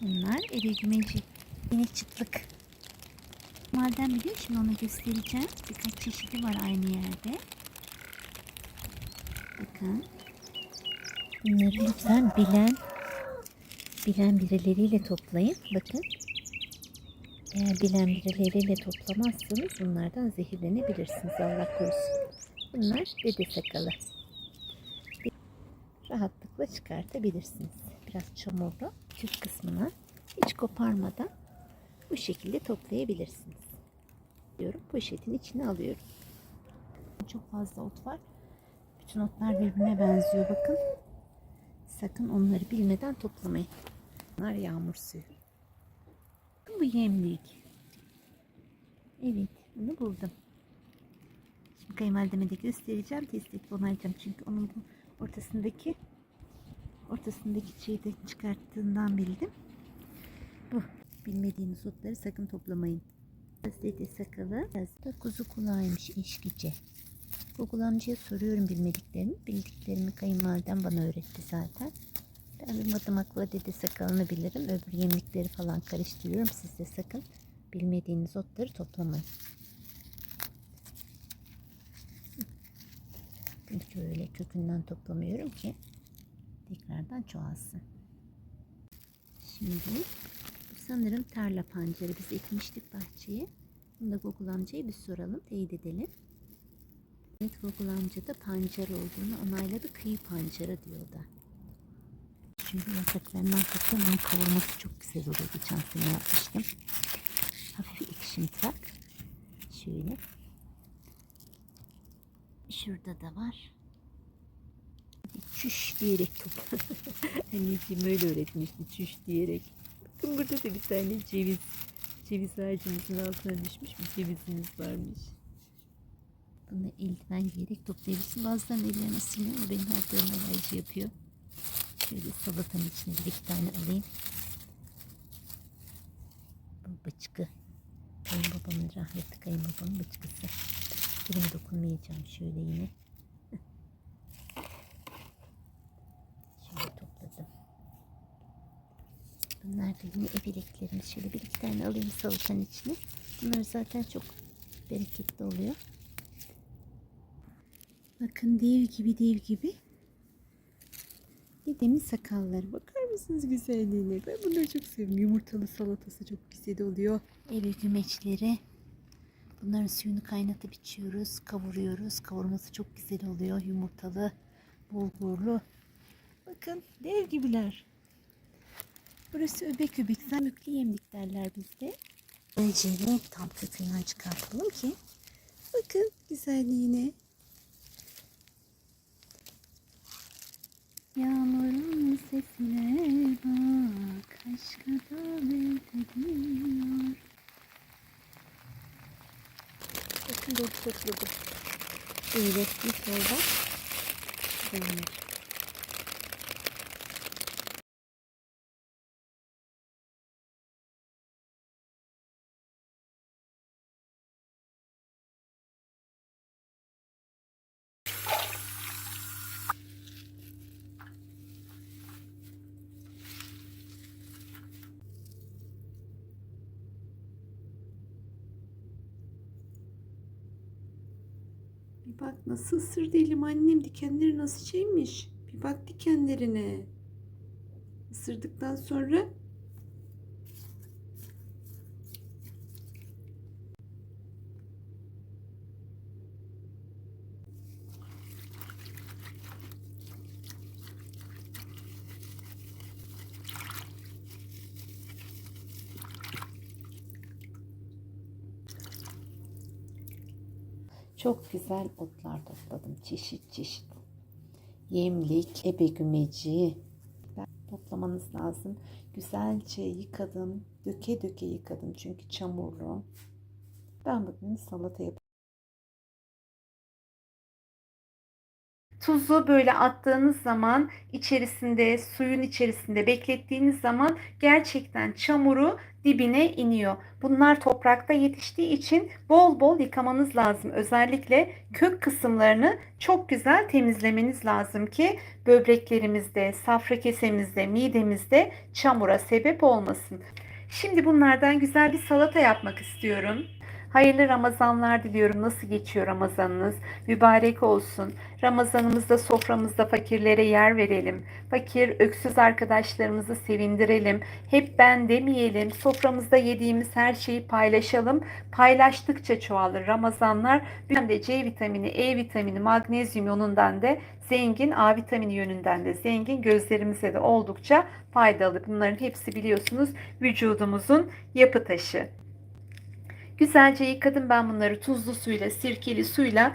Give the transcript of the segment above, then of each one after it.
Bunlar erigümeci. Minik çıtlık. Madem biliyor, şimdi onu göstereceğim. Birkaç çeşidi var aynı yerde. Bakın. Bunları lütfen bilen birileriyle toplayın. Bakın. Eğer bilen birileriyle toplamazsanız bunlardan zehirlenebilirsiniz. Allah korusun. Bunlar dede sakalı. Rahatlıkla çıkartabilirsiniz. Biraz çamurlu kök kısmını hiç koparmadan bu şekilde toplayabilirsiniz. Diyorum, poşetin içine alıyorum. Çok fazla ot var. Bütün otlar birbirine benziyor, bakın. Sakın onları bilmeden toplamayın. Bunlar yağmur suyu. Bu yemlik. Evet, bunu buldum. Şimdi kayınvalideme de göstereceğim. Test edip onaylayacağım. Çünkü onun ortasındaki şeyi de çıkarttığından bildim. Bu. Bilmediğiniz otları sakın toplamayın. Dede sakalı. Biraz da kuzu kulağıymış eşkice. Google amcaya soruyorum bilmediklerimi. Bildiklerimi kayınvalidem bana öğretti zaten. Ben bir madımakla dede sakalını bilirim. Öbür yemlikleri falan karıştırıyorum. Siz de sakın bilmediğiniz otları toplamayın. Çünkü öyle kökünden toplamıyorum ki tekrardan çoğalsın. Şimdi bu sanırım tarla pancarı. Biz ekmiştik bahçeye. Bunu da Google amcaya bir soralım, teyit edelim. Evet, Google amca da pancar olduğunu onayladı. Kıyı pancarı diyor da. Çünkü yapraklarından kaçan onun kavurması çok güzel oluyor. Geçen sene yapmıştım. Hafif ekşimtırak. Şöyle. Şurada da var. Çüş diyerek topla. Anneciğim öyle öğretmişti. Çüş diyerek. Bakın burada da bir tane ceviz. Ceviz ağacımızın altına düşmüş bir cevizimiz varmış. Bunu eldiven giyerek toplayabilirsin. Bazılarının ellerine ısınıyor. Benim her tarafım alerji yapıyor. Şöyle salatanın içine bir iki tane alayım. Bu bıçkı. Kayınbabamın, rahmetli kayınbabamın bıçkısı. Benim dokunmayacağım şöyle yine. Şöyle topladım. Bunlar da yine eveleklerimiz. Şöyle bir iki tane alayım salatanın içine. Bunlar zaten çok bereketli oluyor. Bakın dev gibi. Dedemin sakalları. Bakar mısınız güzelliğine? Ben bunları çok seviyorum. Yumurtalı salatası çok güzel oluyor. Ev gümeçleri. Bunların suyunu kaynatıp içiyoruz. Kavuruyoruz. Kavurması çok güzel oluyor. Yumurtalı, bulgurlu. Bakın dev gibiler. Burası öbek öbek. Zamüklü yemlik derler bizde. Öncelikle tam kökünden çıkartalım ki. Bakın güzelliğine. Yağmurun sesine bak, aşka davet ediyor. Bakın bu topladım. Üretli sonra bunlar. Bir bak nasıl ısırdı elim annem. Dikenleri nasıl şeymiş. Bir bak dikenlerine. Isırdıktan sonra çok güzel otlar topladım. Çeşit çeşit. Yemlik, ebegümeci. Toplamanız lazım. Güzelce yıkadım. Döke döke yıkadım. Çünkü çamurlu. Ben bugün salata yapacağım. Tuzu böyle attığınız zaman içerisinde, suyun içerisinde beklettiğiniz zaman gerçekten çamuru dibine iniyor. Bunlar toprakta yetiştiği için bol bol yıkamanız lazım. Özellikle kök kısımlarını çok güzel temizlemeniz lazım ki böbreklerimizde, safra kesemizde, midemizde çamura sebep olmasın. Şimdi bunlardan güzel bir salata yapmak istiyorum. Hayırlı Ramazanlar diliyorum. Nasıl geçiyor Ramazanınız? Mübarek olsun. Ramazanımızda soframızda fakirlere yer verelim. Fakir, öksüz arkadaşlarımızı sevindirelim. Hep ben demeyelim. Soframızda yediğimiz her şeyi paylaşalım. Paylaştıkça çoğalır Ramazanlar. Hem de C vitamini, E vitamini, magnezyum yönünden de zengin, A vitamini yönünden de zengin, gözlerimize de oldukça faydalı. Bunların hepsi biliyorsunuz vücudumuzun yapı taşı. Güzelce yıkadım ben bunları tuzlu suyla, sirkeli suyla.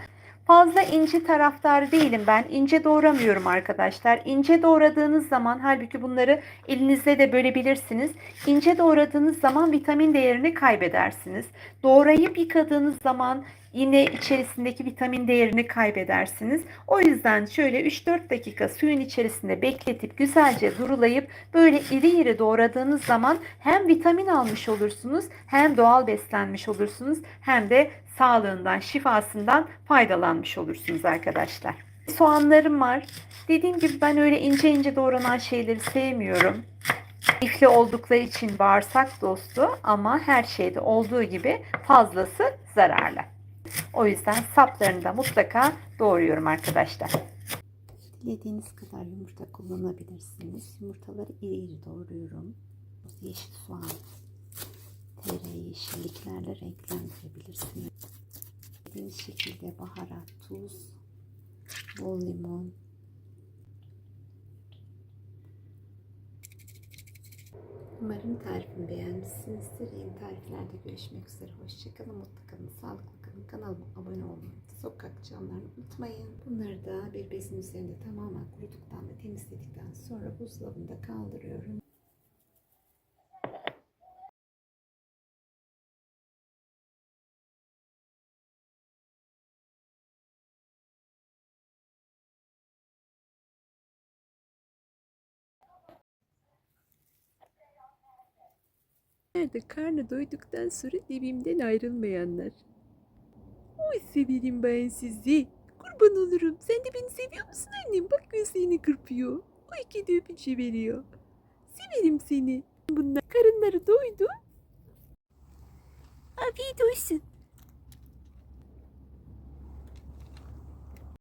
Fazla ince taraftarı değilim ben. İnce doğramıyorum arkadaşlar. İnce doğradığınız zaman halbuki bunları elinizle de bölebilirsiniz. İnce doğradığınız zaman vitamin değerini kaybedersiniz. Doğrayıp yıkadığınız zaman yine içerisindeki vitamin değerini kaybedersiniz. O yüzden şöyle 3-4 dakika suyun içerisinde bekletip güzelce durulayıp böyle iri iri doğradığınız zaman hem vitamin almış olursunuz, hem doğal beslenmiş olursunuz, hem de sağlığından, şifasından faydalanmış olursunuz arkadaşlar. Soğanlarım var. Dediğim gibi ben öyle ince ince doğranan şeyleri sevmiyorum. Lifli oldukları için bağırsak dostu ama her şeyde olduğu gibi fazlası zararlı. O yüzden saplarını da mutlaka doğruyorum arkadaşlar. Dilediğiniz kadar yumurta kullanabilirsiniz. Yumurtaları iri iri doğruyorum. Yeşil soğan, tereyağı, yeşilliklerle renklendirebilirsiniz. Dilediğiniz şekilde baharat, tuz, bol limon. Umarım tarifimi beğenmişsinizdir. Yeni tariflerde görüşmek üzere. Hoşçakalın, mutlu kalın, sağlıklı kalın. Kanalıma abone olmayı, sokak camlarını unutmayın. Bunları da bir bezin üzerinde tamamen kuruduktan ve temizledikten sonra buzdolabında kaldırıyorum. Nerede karnı doyduktan sonra dibimden ayrılmayanlar. Oy severim ben sizi. Kurban olurum. Sen de beni seviyor musun annem? Bak gözlerini kırpıyor. Oy kedi öpücüğü veriyor. Severim seni. Bunlar karınları doydu. Afiyet olsun.